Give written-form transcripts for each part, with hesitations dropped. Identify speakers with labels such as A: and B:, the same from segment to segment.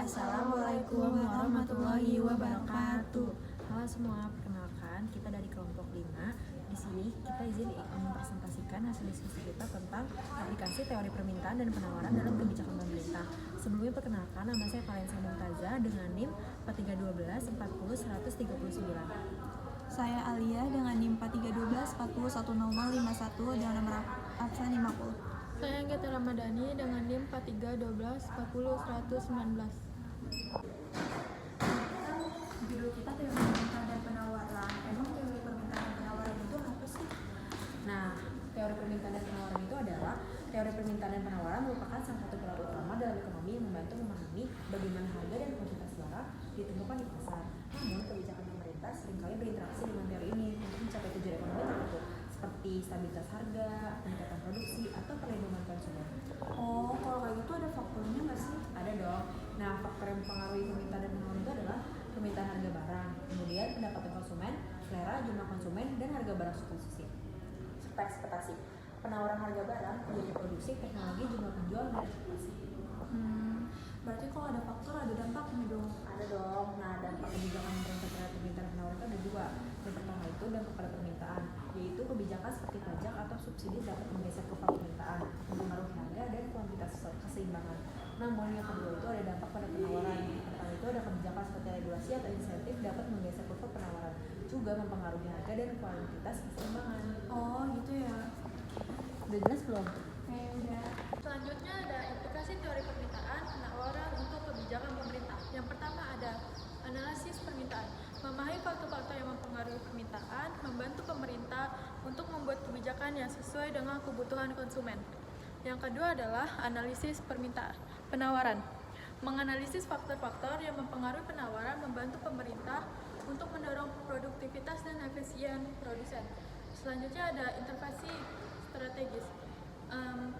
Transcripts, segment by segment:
A: Assalamualaikum warahmatullahi wabarakatuh.
B: Halo semua, perkenalkan kita dari kelompok 5. Di sini kita izin mempresentasikan hasil diskusi kita tentang aplikasi teori permintaan dan penawaran dalam kebijakan pemerintah. Sebelumnya perkenalkan, nama saya Valensa Mumtaza dengan NIM 4312 40 139.
A: Saya Alia dengan NIM 4312 40 10051 dengan nomor absen 50.
C: Saya Anggita Ramadhani dengan NIM 4312 40 119.
A: Judul kita teori permintaan dan penawaran. Emang teori permintaan dan penawaran itu apa sih?
B: Nah, teori permintaan dan penawaran itu adalah teori permintaan dan penawaran merupakan salah satu pilar utama dalam ekonomi yang membantu memahami bagaimana harga dan kuantitas barang ditentukan di pasar. Namun, kebijakan pemerintah seringkali berinteraksi dengan teori ini untuk mencapai tujuan ekonomi tertentu, seperti stabilitas harga, peningkatan produksi, atau perlindungan konsumen.
A: Oh, kalau kayak gitu ada faktornya nggak sih?
B: Ada dong. Nah, faktor yang mempengaruhi permintaan dan penawaran itu adalah permintaan harga barang, kemudian pendapatan konsumen, selera jumlah konsumen, dan harga barang substitusi. Serta ekspektasi. Penawaran harga barang, biaya produksi, teknologi, jumlah penjual, dan ekspektasi.
A: Berarti kalau ada faktor ada dampaknya dong.
B: Ada dong. Nah, dampak kebijakan pemerintah terhadap permintaan penawaran itu ada dua. Yang pertama itu dampak pada permintaan, yaitu kebijakan seperti pajak atau subsidi dapat menggeser kepala permintaan, mempengaruhi harga dan kuantitas keseimbangan. Namun yang kedua itu ada dampak pada penawaran. Yang pertama itu ada kebijakan seperti regulasi atau insentif dapat menggeser kurva penawaran, juga mempengaruhi harga dan kuantitas keseimbangan.
A: Oh, gitu ya.
B: Udah jelas belum?
A: Udah.
C: Selanjutnya ada implikasi teori permintaan penawaran untuk kebijakan pemerintah. Yang pertama ada analisis permintaan. Memahami faktor-faktor yang mempengaruhi permintaan, membantu pemerintah untuk membuat kebijakan yang sesuai dengan kebutuhan konsumen. Yang kedua adalah analisis permintaan penawaran. Menganalisis faktor-faktor yang mempengaruhi penawaran, membantu pemerintah untuk mendorong produktivitas dan efisien produsen. Selanjutnya ada intervensi strategis.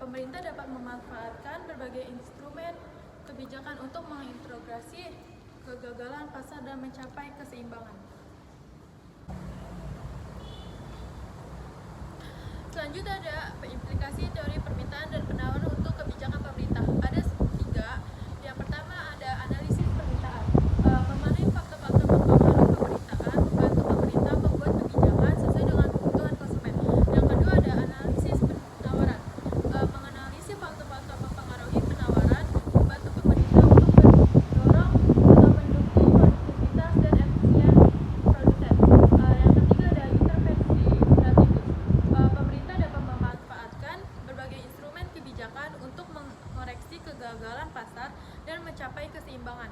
C: Pemerintah dapat memanfaatkan berbagai instrumen kebijakan untuk mengintegrasi kegagalan pasar dan mencapai keseimbangan. Selanjutnya ada implikasi teori permintaan dan penawaran untuk kebijakan pemerintah. Ada 3. Yang pertama ada analisis permintaan. Memahami faktor-faktor mempengaruhi pemerintahan, membantu pemerintah membuat kebijakan sesuai dengan kebutuhan konsumen. Yang kedua ada analisis penawaran. Menganalisis faktor-faktor mempengaruhi penawaran, membantu pemerintah untuk mendorong atau mendukung produktivitas dan efisien produsen. Yang ketiga ada intervensi strategis. Pemerintah dapat memanfaatkan berbagai instrumen kebijakan untuk mengoreksi kegagalan pasar dan mencapai keseimbangan.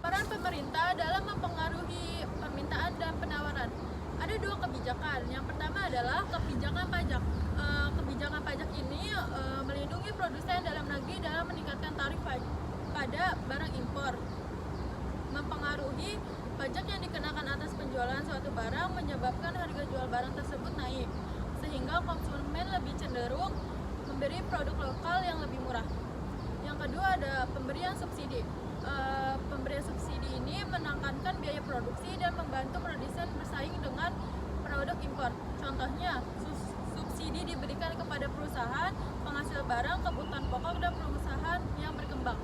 C: Peran pemerintah dalam mempengaruhi permintaan dan penawaran. Ada 2 kebijakan. Yang pertama adalah kebijakan pajak. Kebijakan pajak ini melindungi produsen dalam negeri dalam meningkatkan tarif pada barang impor. Mempengaruhi pajak yang dikenakan atas penjualan suatu barang menyebabkan harga jual barang tersebut naik, sehingga konsumen lebih cenderung memberi produk lokal yang lebih murah. Yang kedua ada pemberian subsidi. Pemberian subsidi ini menekankan biaya produksi dan membantu produsen bersaing dengan produk impor. Contohnya, subsidi diberikan kepada perusahaan penghasil barang kebutuhan pokok dan perusahaan yang berkembang.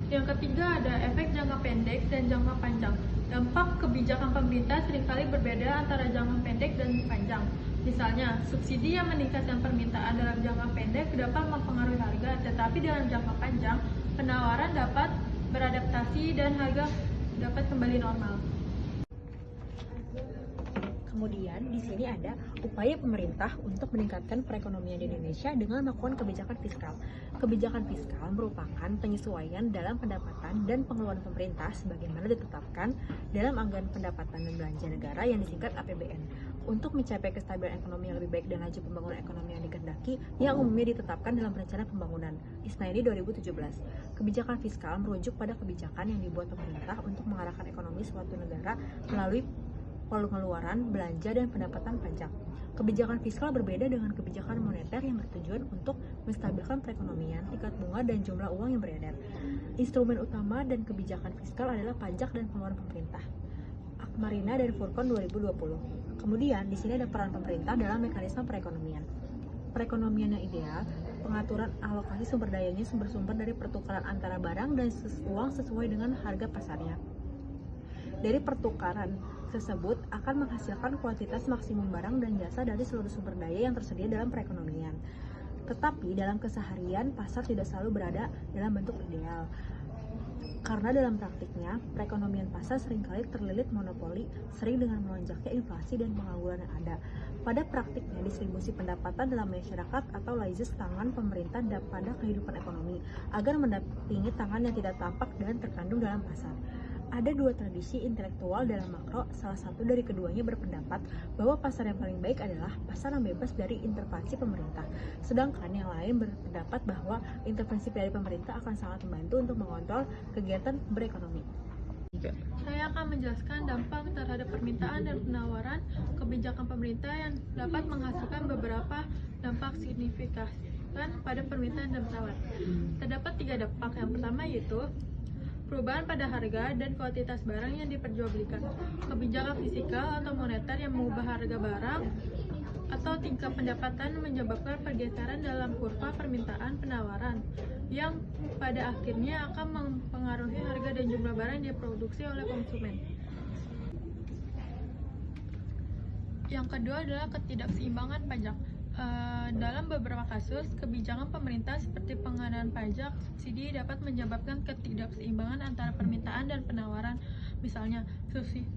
C: Yang ketiga ada efek jangka pendek dan jangka panjang. Dampak kebijakan pemerintah seringkali berbeda antara jangka pendek dan panjang. Misalnya, subsidi yang meningkatkan permintaan dalam jangka pendek dapat mempengaruhi harga, tetapi dalam jangka panjang, penawaran dapat beradaptasi dan harga dapat kembali normal.
B: Kemudian di sini ada upaya pemerintah untuk meningkatkan perekonomian di Indonesia dengan melakukan kebijakan fiskal. Kebijakan fiskal merupakan penyesuaian dalam pendapatan dan pengeluaran pemerintah sebagaimana ditetapkan dalam anggaran pendapatan dan belanja negara yang disingkat APBN untuk mencapai kestabilan ekonomi yang lebih baik dan laju pembangunan ekonomi yang dikehendaki yang umumnya ditetapkan dalam Rencana Pembangunan ISNAIDI 2017. Kebijakan fiskal merujuk pada kebijakan yang dibuat pemerintah untuk mengarahkan ekonomi suatu negara melalui pengeluaran, belanja, dan pendapatan pajak. Kebijakan fiskal berbeda dengan kebijakan moneter yang bertujuan untuk menstabilkan perekonomian, tingkat bunga, dan jumlah uang yang beredar. Instrumen utama dan kebijakan fiskal adalah pajak dan pengeluaran pemerintah. Akmarina dan Furqan 2020. Kemudian, di sini ada peran pemerintah dalam mekanisme perekonomian. Perekonomian yang ideal pengaturan alokasi sumber dayanya sumber-sumber dari pertukaran antara barang dan uang sesuai dengan harga pasarnya. Dari pertukaran tersebut akan menghasilkan kuantitas maksimum barang dan jasa dari seluruh sumber daya yang tersedia dalam perekonomian. Tetapi dalam keseharian, pasar tidak selalu berada dalam bentuk ideal. Karena dalam praktiknya, perekonomian pasar seringkali terlilit monopoli, sering dengan melonjaknya inflasi dan pengangguran yang ada. Pada praktiknya, distribusi pendapatan dalam masyarakat atau lazis tangan pemerintah pada kehidupan ekonomi, agar mendampingi tangan yang tidak tampak dan terkandung dalam pasar. Ada dua tradisi intelektual dalam makro, salah satu dari keduanya berpendapat bahwa pasar yang paling baik adalah pasar yang bebas dari intervensi pemerintah. Sedangkan yang lain berpendapat bahwa intervensi dari pemerintah akan sangat membantu untuk mengontrol kegiatan berekonomi.
C: Saya akan menjelaskan dampak terhadap permintaan dan penawaran kebijakan pemerintah yang dapat menghasilkan beberapa dampak signifikan pada permintaan dan penawaran. Terdapat 3 dampak. Yang pertama yaitu perubahan pada harga dan kuantitas barang yang diperjualbelikan, kebijakan fiskal atau moneter yang mengubah harga barang atau tingkat pendapatan menyebabkan pergeseran dalam kurva permintaan penawaran yang pada akhirnya akan mempengaruhi harga dan jumlah barang yang diproduksi oleh konsumen. Yang kedua adalah ketidakseimbangan pajak. Dalam beberapa kasus, kebijakan pemerintah seperti pengenaan pajak subsidi dapat menyebabkan ketidakseimbangan antara permintaan dan penawaran. Misalnya,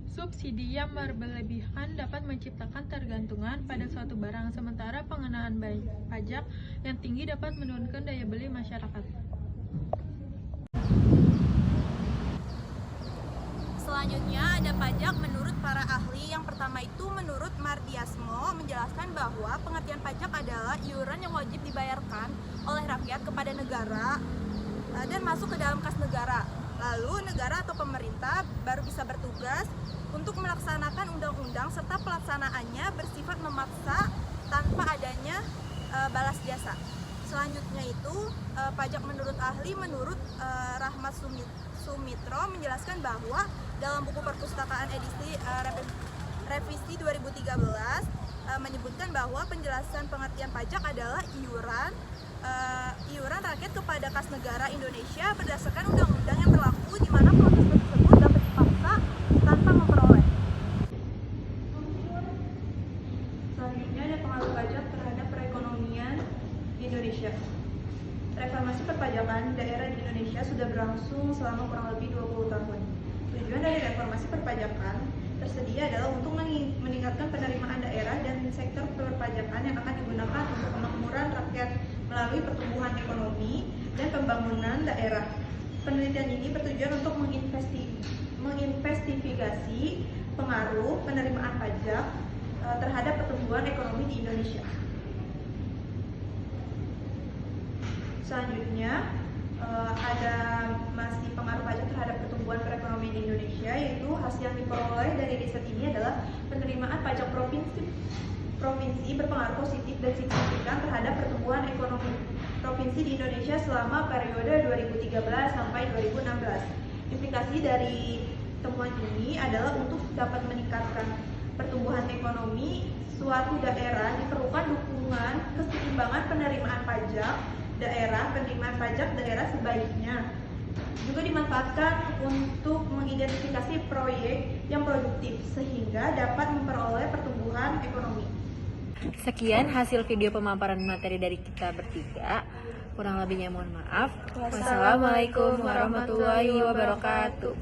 C: subsidi yang berlebihan dapat menciptakan tergantungan pada suatu barang, sementara pengenaan pajak yang tinggi dapat menurunkan daya beli masyarakat.
A: Selanjutnya ada pajak menurut para ahli. Yang pertama itu menurut Mardiasmo menjelaskan bahwa pengertian pajak adalah iuran yang wajib dibayarkan oleh rakyat kepada negara dan masuk ke dalam kas negara. Lalu negara atau pemerintah baru bisa bertugas untuk melaksanakan undang-undang serta pelaksanaannya bersifat memaksa tanpa adanya balas jasa. Selanjutnya itu pajak menurut ahli menurut Rahmat Sumitro menjelaskan bahwa dalam buku perpustakaan edisi revisi 2013 menyebutkan bahwa penjelasan pengertian pajak adalah iuran rakyat kepada kas negara Indonesia berdasarkan undang-undang yang berlaku di mana proses tersebut dapat dipaksa tanpa memperoleh. Selanjutnya ada pengaruh pajak terhadap perekonomian di Indonesia. Reformasi perpajakan daerah di Indonesia sudah berlangsung selama kurang lebih 20 tahun. Tujuan dari reformasi perpajakan tersedia adalah untuk meningkatkan penerimaan daerah dan sektor perpajakan yang akan digunakan untuk kemakmuran rakyat melalui pertumbuhan ekonomi dan pembangunan daerah. Penelitian ini bertujuan untuk menginvestigasi pengaruh penerimaan pajak terhadap pertumbuhan ekonomi di Indonesia. Selanjutnya ada masih pengaruh pajak terhadap pertumbuhan perekonomian di Indonesia, yaitu hasil yang diperoleh dari riset ini adalah penerimaan pajak provinsi berpengaruh positif dan signifikan terhadap pertumbuhan ekonomi provinsi di Indonesia selama periode 2013 sampai 2016. Implikasi dari temuan ini adalah untuk dapat meningkatkan pertumbuhan ekonomi suatu daerah diperlukan dukungan keseimbangan penerimaan pajak daerah sebaiknya juga dimanfaatkan untuk mengidentifikasi proyek yang produktif sehingga dapat memperoleh pertumbuhan ekonomi.
B: Sekian hasil video pemaparan materi dari kita bertiga. Kurang lebihnya mohon maaf. Wassalamualaikum warahmatullahi wabarakatuh.